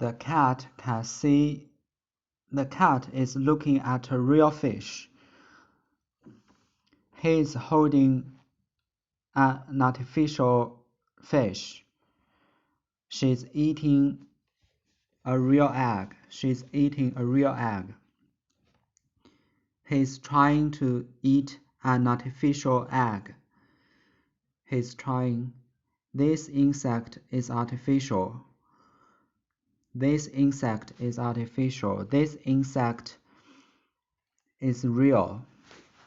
The cat can see. The cat is looking at a real fish. He is holding an artificial fish. She's eating a real egg. She's eating a real egg. He's trying to eat an artificial egg. He's trying. This insect is artificial. This insect is artificial. This insect is real.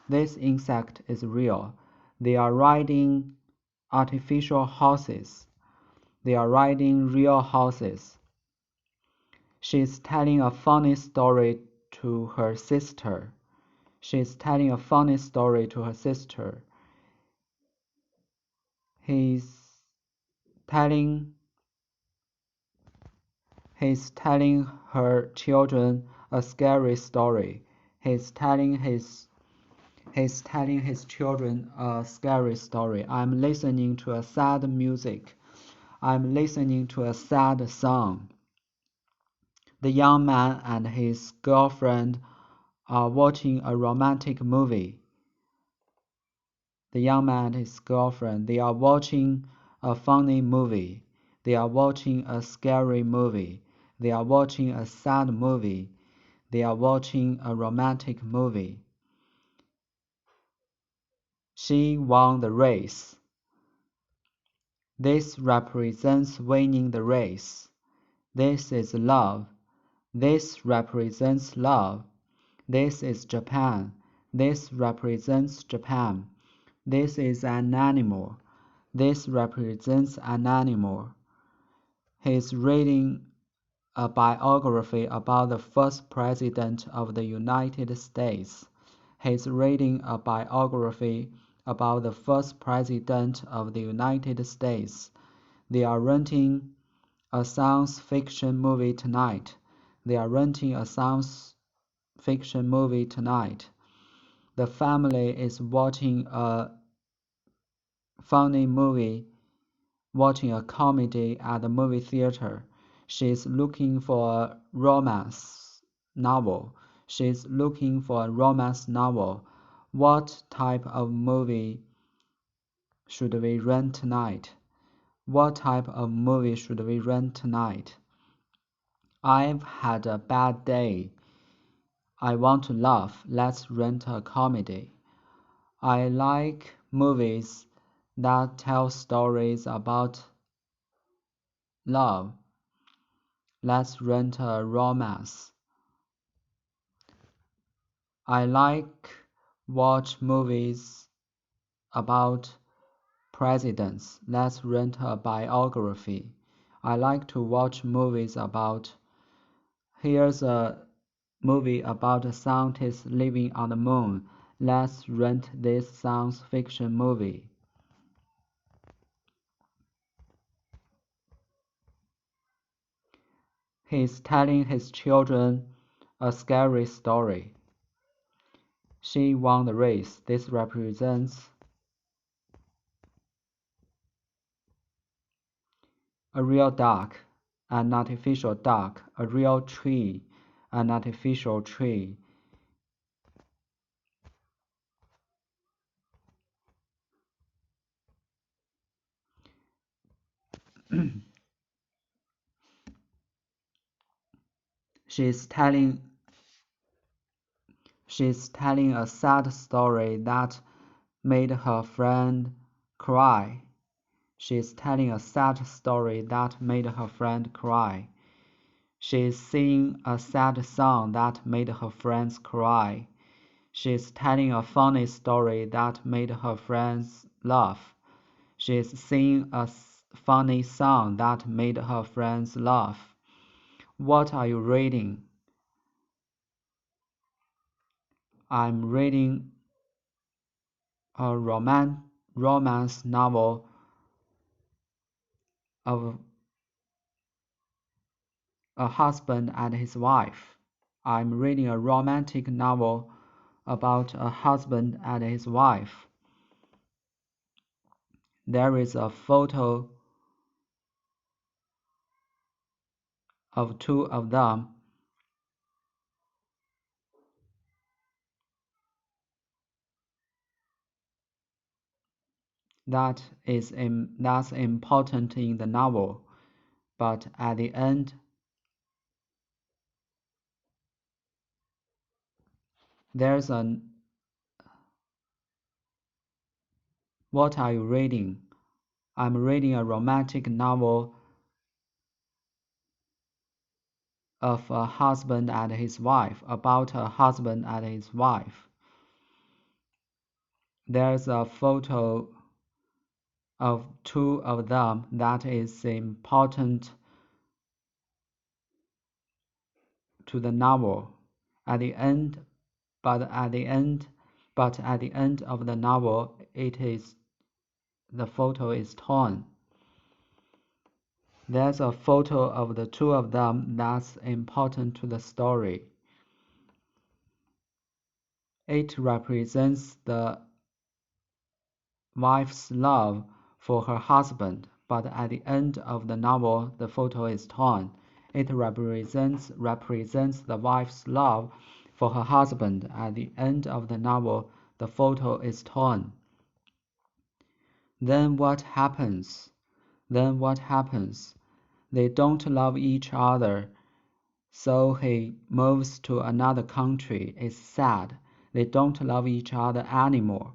This insect is real. They are riding artificial horses. They are riding real horses. She's telling a funny story to her sister. She's telling a funny story to her sister. He's telling her children a scary story. He's telling his children a scary story. I'm listening to a sad music. I'm listening to a sad song. The young man and his girlfriend are watching a romantic movie. The young man and his girlfriend, they are watching a funny movie. They are watching a scary movie. They are watching a sad movie. They are watching a romantic movie. She won the race. This represents winning the race. This is love. This represents love. This is Japan. This represents Japan. This is an animal. This represents an animal. He's reading a biography about the first president of the United States. He's reading a biography about the first president of the United States. They are renting a science fiction movie tonight. They are renting a science fiction movie tonight. The family is watching a funny movie, watching a comedy at the movie theater. She's looking for a romance novel. She's looking for a romance novel. What type of movie should we rent tonight? What type of movie should we rent tonight? I've had a bad day. I want to laugh. Let's rent a comedy. I like movies that tell stories about love. Let's rent a romance. I like watch movies about presidents. Let's rent a biography. I like to watch movies about. Here's a movie about a scientist living on the moon. Let's rent this science fiction movie. He's telling his children a scary story. She won the race. This represents a real duck, an artificial duck, a real tree, an artificial tree. She's telling a sad story that made her friend cry. She's telling a sad story that made her friend cry. She's singing a sad song that made her friends cry. She's telling a funny story that made her friends laugh. She's singing a funny song that made her friends laugh. What are you reading? I'm reading a romance novel of a husband and his wife. I'm reading a romantic novel about a husband and his wife. There is a photo of two of them that's important in the novel, but at the end there's a What are you reading? I'm reading a romantic novel of a husband and his wife, about a husband and his wife. There's a photo of two of them that is important to the novel. At the end, but at the end of the novel, the photo is torn. There's a photo of the two of them that's important to the story. It represents the wife's love for her husband, but at the end of the novel, the photo is torn. It represents the wife's love for her husband. At the end of the novel, the photo is torn. Then what happens? They don't love each other, so he moves to another country. It's sad. They don't love each other anymore,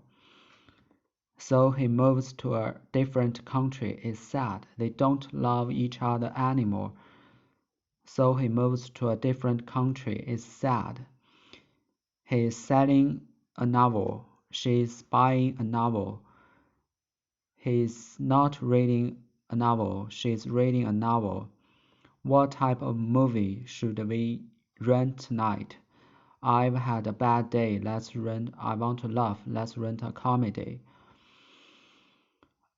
so he moves to a different country. It's sad. They don't love each other anymore, so he moves to a different country. It's sad. He is selling a novel. She is buying a novel. He's not reading a novel. She's reading a novel. What type of movie should we rent tonight? I've had a bad day. I want to laugh. Let's rent a comedy.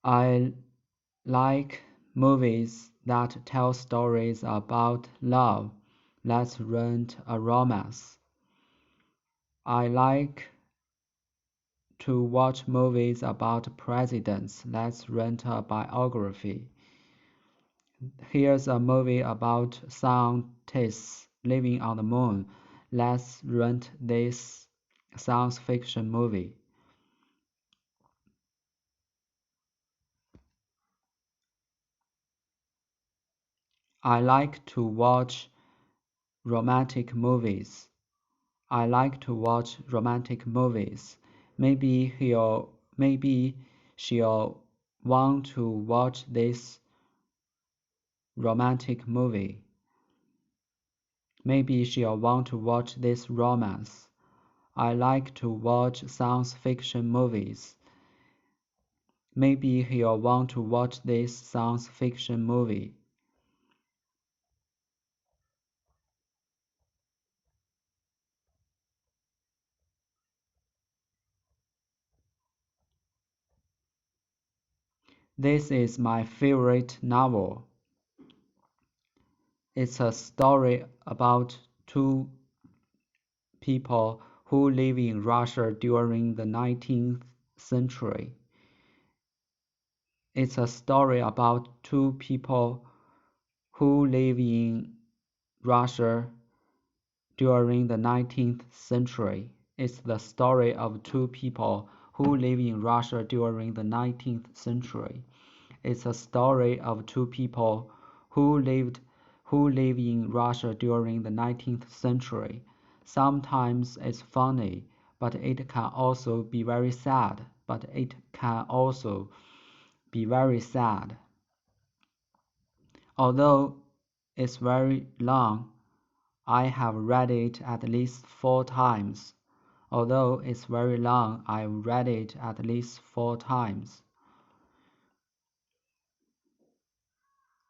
I like movies that tell stories about love. Let's rent a romance. I like to watch movies about presidents. Let's rent a biography. Here's a movie about scientists living on the moon. Let's rent this science fiction movie. I like to watch romantic movies. Maybe she'll want to watch this romantic movie. Maybe she'll want to watch this romance. I like to watch science fiction movies. Maybe he'll want to watch this science fiction movie. This is my favorite novel. It's a story about two people who live in Russia during the 19th century. It's a story about two people who live in Russia during the 19th century. It's the story of two people who live in Russia during the 19th century. It's a story of two people who live in Russia during the 19th century. Sometimes it's funny, but it can also be very sad. Although it's very long, I have read it at least 4 times.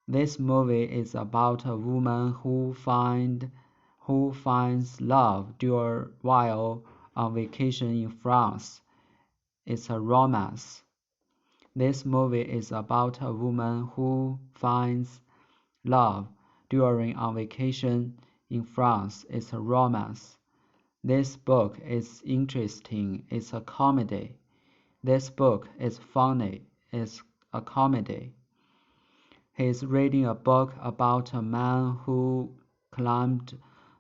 This movie is about a woman who finds love while on vacation in France. It's a romance. This movie is about a woman who finds love during on vacation in France. It's a romance. This book is interesting. It's a comedy. This book is funny. It's a comedy. He's reading a book about a man who climbed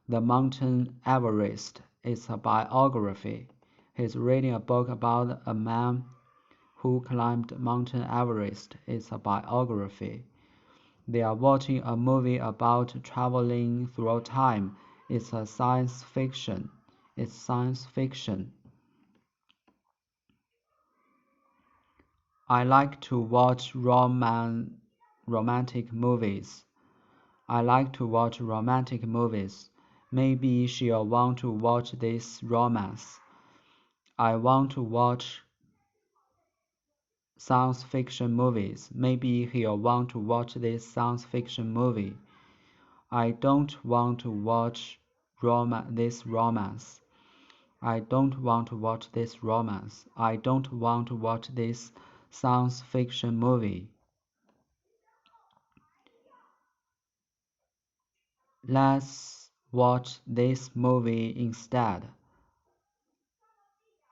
the mountain Everest. It's a biography. He's reading a book about a man who climbed Mountain Everest. It's a biography. They are watching a movie about traveling through time. It's a science fiction. It's science fiction. I like to watch romantic movies. I like to watch romantic movies. Maybe she'll want to watch this romance. I want to watch science fiction movies. Maybe he'll want to watch this science fiction movie. I don't want to watch this romance. I don't want to watch this romance. I don't want to watch this science fiction movie. Let's watch this movie instead.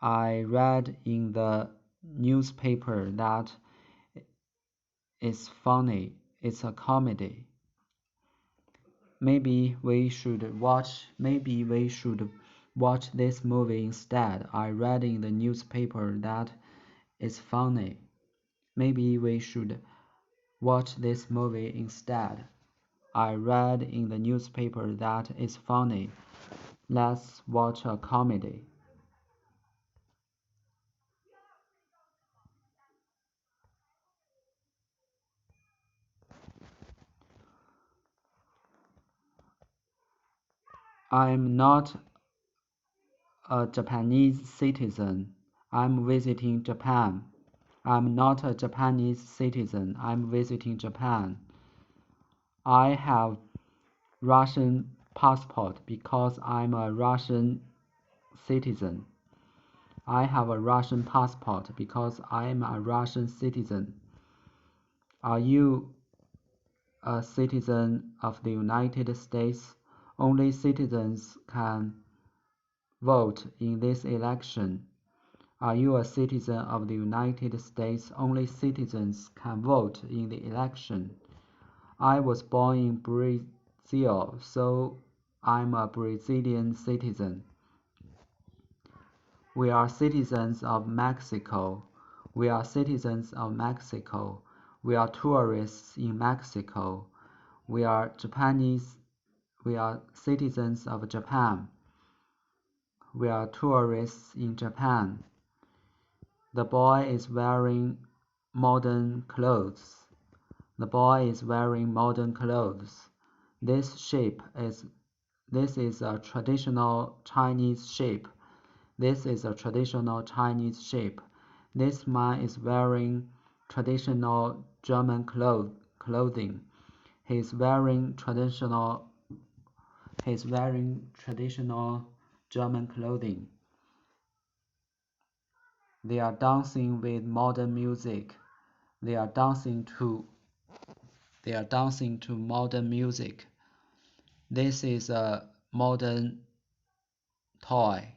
I read in the newspaper that it's funny. It's a comedy. Maybe we should watch this movie instead. I read in the newspaper that it's funny. Maybe we should watch this movie instead. I read in the newspaper that it's funny. Let's watch a comedy. I'm not a Japanese citizen. I'm visiting Japan. I'm not a Japanese citizen. I'm visiting Japan. I have Russian passport because I'm a Russian citizen. I have a Russian passport because I am a Russian citizen. Are you a citizen of the United States? Only citizens can vote in this election. Are you a citizen of the United States? Only citizens can vote in the election. I was born in Brazil, so I'm a Brazilian citizen. We are citizens of Mexico. We are citizens of Mexico. We are tourists in Mexico. We are Japanese. We are citizens of Japan. We are tourists in Japan. The boy is wearing modern clothes. The boy is wearing modern clothes. This is a traditional Chinese shape. This is a traditional Chinese shape. This man is wearing traditional German clothing. He's wearing traditional German clothing. They are dancing with modern music. They are dancing to modern music. This is a modern toy.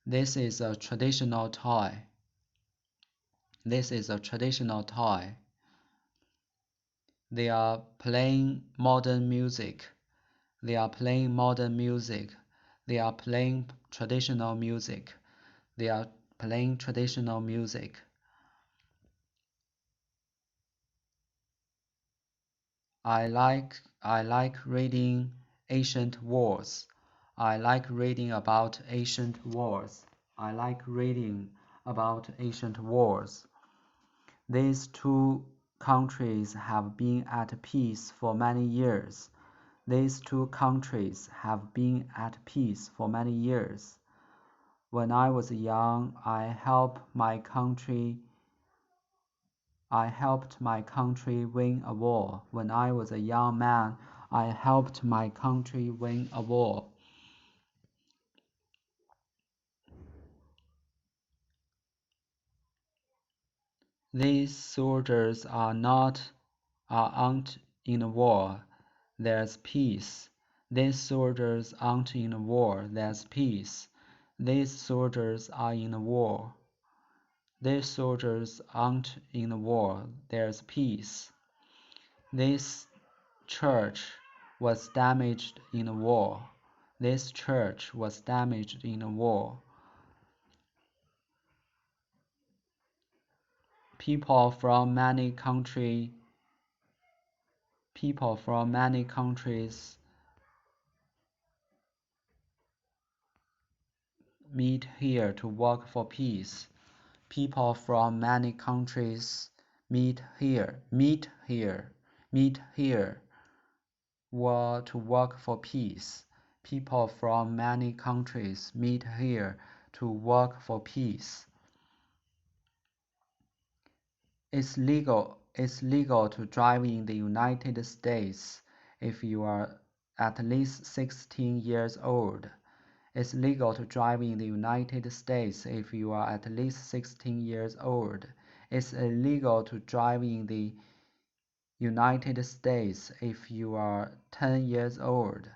This is a traditional toy. This is a traditional toy. They are playing modern music. They are playing modern music. They are playing traditional music. They are playing traditional music. I like reading ancient wars. I like reading about ancient wars. I like reading about ancient wars. These two countries have been at peace for many years. These two countries have been at peace for many years. When I was young, I helped my country win a war. When I was a young man, I helped my country win a war. These soldiers aren't in a war. There's peace. These soldiers aren't in a war. There's peace. These soldiers are in a war. These soldiers aren't in a war. There's peace. This church was damaged in the war. This church was damaged in the war. People from many countries meet here to work for peace. People from many countries meet here to work for peace. People from many countries meet here to work for peace. It's legal to drive in the United States if you are at least 16 years old. It's legal to drive in the United States if you are at least 16 years old. It's illegal to drive in the United States if you are 10 years old.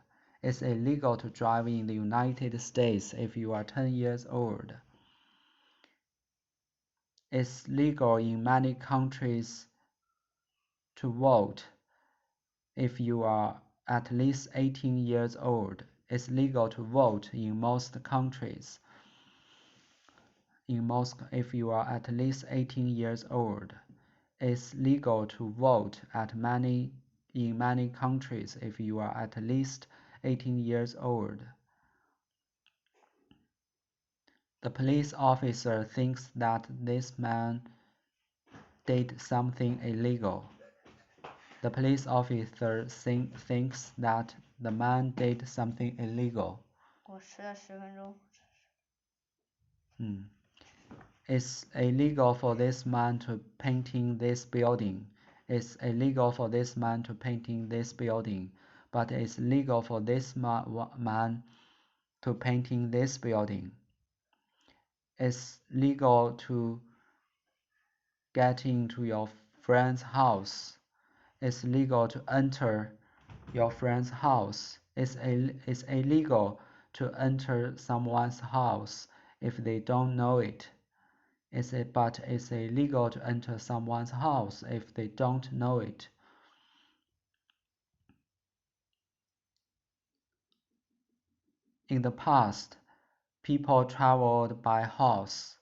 It's illegal to drive in the United States if you are 10 years old. It's legal in many countries to vote if you are at least 18 years old. It's legal to vote in most countries. If you are at least 18 years old. It's legal to vote in many countries if you are at least 18 years old. The police officer thinks that this man did something illegal. The police officer thinks that the man did something illegal. 我迟了10分钟。It's illegal for this man to painting this building. It's illegal for this man to painting this building, but it's legal for this man to painting this building. It's legal to get into your friend's house. It's legal to enter your friend's house. It's illegal to enter someone's house if they don't know it. But it's illegal to enter someone's house if they don't know it. In the past, people traveled by horse.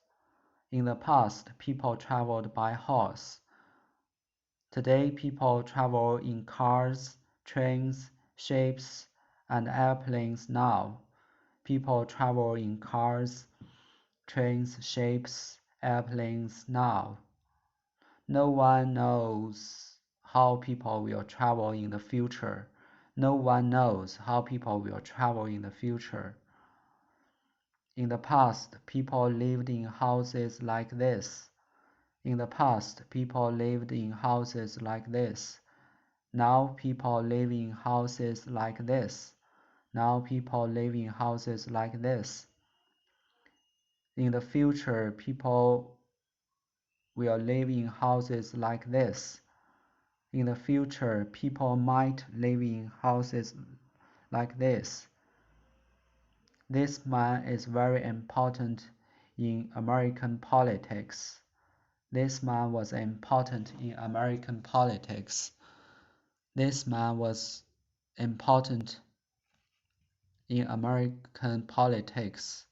Today, people travel in cars, trains, ships, and airplanes now. People travel in cars, trains, ships, airplanes now. No one knows how people will travel in the future. No one knows how people will travel in the future. In the past, people lived in houses like this. In the past, people lived in houses like this. Now people live in houses like this. Now people live in houses like this. In the future, people will live in houses like this. In the future, people might live in houses like this. This man is very important in American politics. This man was important in American politics. This man was important in American politics.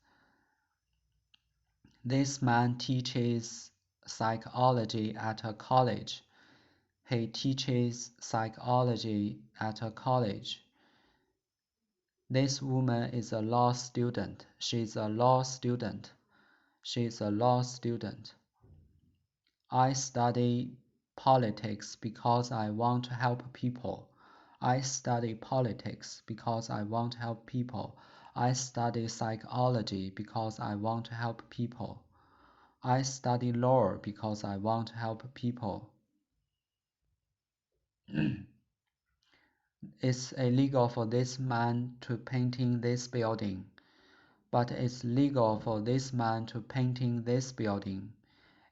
This man teaches psychology at a college. He teaches psychology at a college. This woman is a law student. She's a law student. She's a law student. I study politics because I want to help people. I study politics because I want to help people. I study psychology because I want to help people. I study law because I want to help people. It's illegal for this man to painting this building, but it's legal for this man to painting this building.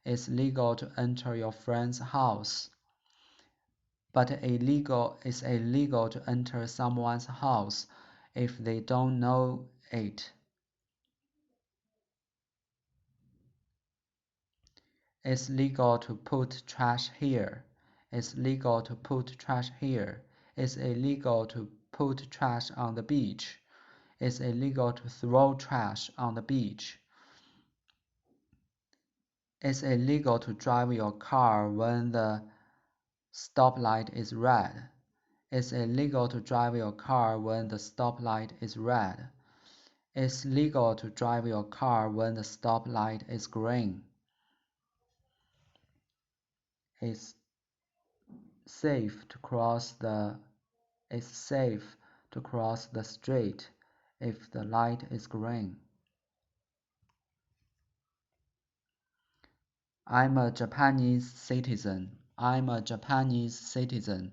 It's legal to enter your friend's house, but it's illegal to enter someone's house if they don't know it. It's legal to put trash here. It's legal to put trash here. It's illegal to put trash on the beach. It's illegal to throw trash on the beach. It's illegal to drive your car when the stoplight is red. It's illegal to drive your car when the stoplight is red. It's legal to drive your car when the stoplight is green. It's safe to cross the street if the light is green. I'm a Japanese citizen. I'm a Japanese citizen.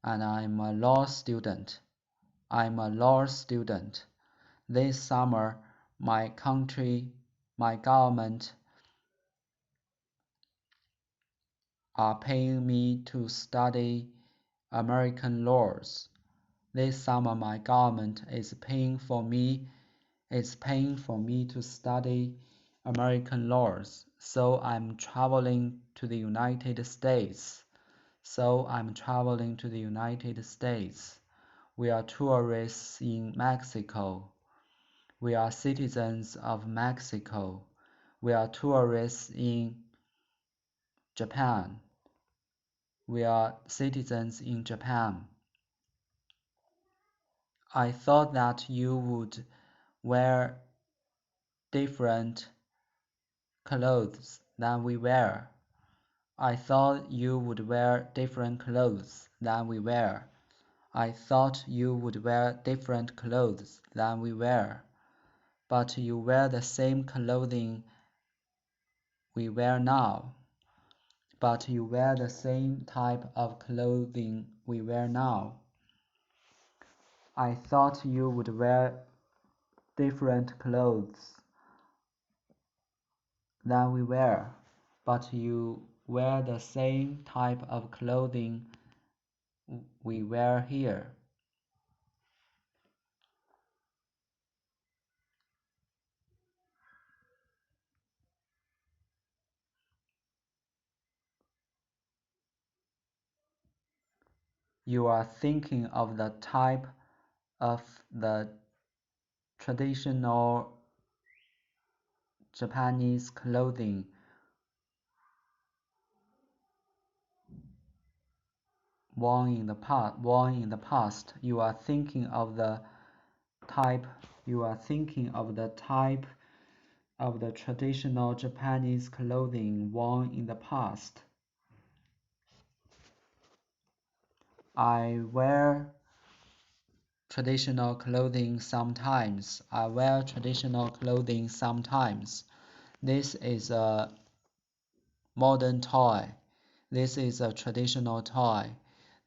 And I'm a law student. I'm a law student. This summer, my government are paying me to study American laws. This summer, my government is paying for me to study American laws. So I'm traveling to the United States. We are tourists in Mexico. We are citizens of Mexico. We are tourists in Japan. We are citizens in Japan. I thought that you would wear different clothes than we wear. I thought you would wear different clothes than we wear. I thought you would wear different clothes than we wear. But you wear the same clothing we wear now. But you wear the same type of clothing we wear now. I thought you would wear different clothes than we wear, but you wear the same type of clothing we wear here. You are thinking of the type of the traditional Japanese clothing worn in the past. You are thinking of the type of the traditional Japanese clothing worn in the past. I wear traditional clothing sometimes. This is a modern toy. This is a traditional toy.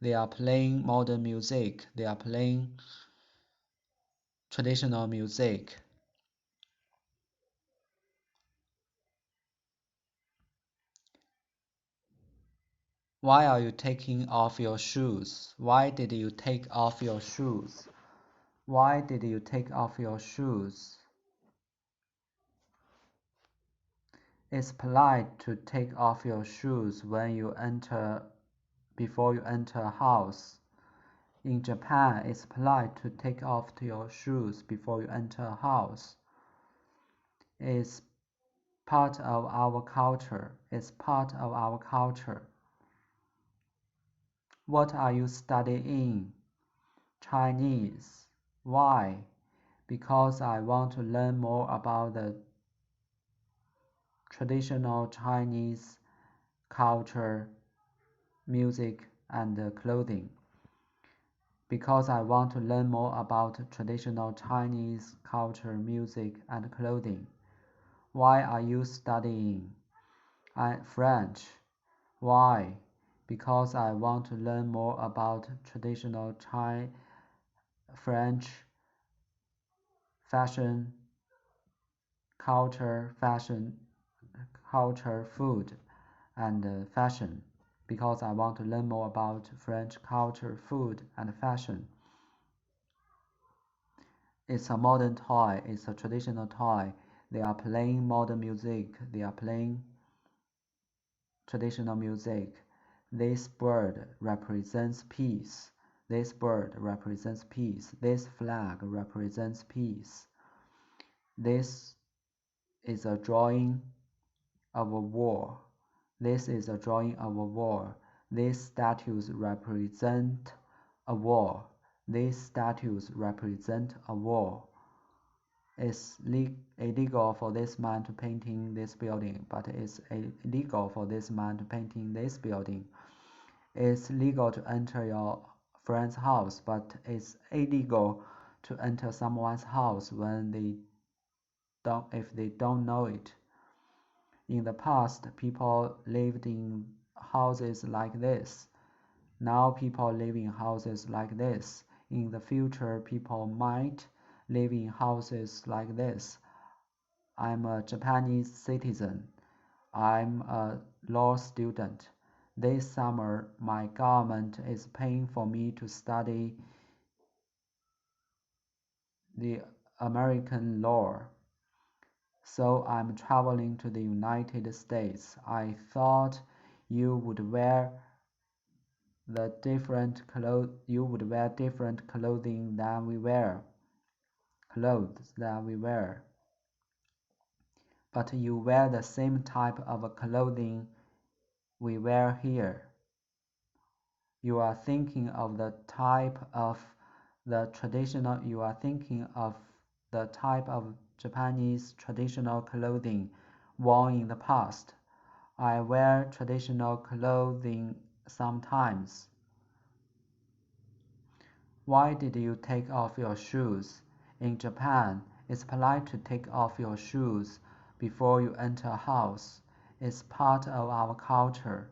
They are playing modern music. They are playing traditional music. Why are you taking off your shoes? Why did you take off your shoes? Why did you take off your shoes? It's polite to take off your shoes before you enter a house. In Japan, it's polite to take off your shoes before you enter a house. It's part of our culture. What are you studying? Chinese. Why? Because I want to learn more about the traditional Chinese culture, music, and clothing. Because I want to learn more about traditional Chinese culture, music, and clothing. Why are you studying French? Why? Because I want to learn more about traditional French fashion, culture, food, and fashion. Because I want to learn more about French culture, food, and fashion. It's a modern toy. It's a traditional toy. They are playing modern music. They are playing traditional music. This bird represents peace. This bird represents peace. This flag represents peace. This is a drawing of a war. This is a drawing of a war. These statues represent a war. These statues represent a war. It's illegal for this man to painting this building, but it's illegal for this man to painting this building. It's legal to enter your friend's house, but it's illegal to enter someone's house if they don't know it. In the past, people lived in houses like this. Now people live in houses like this. In the future, people might live in houses like this. I'm a Japanese citizen. I'm a law student. This summer, my government is paying for me to study the American law. So I'm traveling to the United States. I thought you would wear different clothing than we wear. But you wear the same type of clothing we wear here. You are thinking of the type of Japanese traditional clothing worn in the past. I wear traditional clothing sometimes. Why did you take off your shoes? In Japan, it's polite to take off your shoes before you enter a house. It's part of our culture.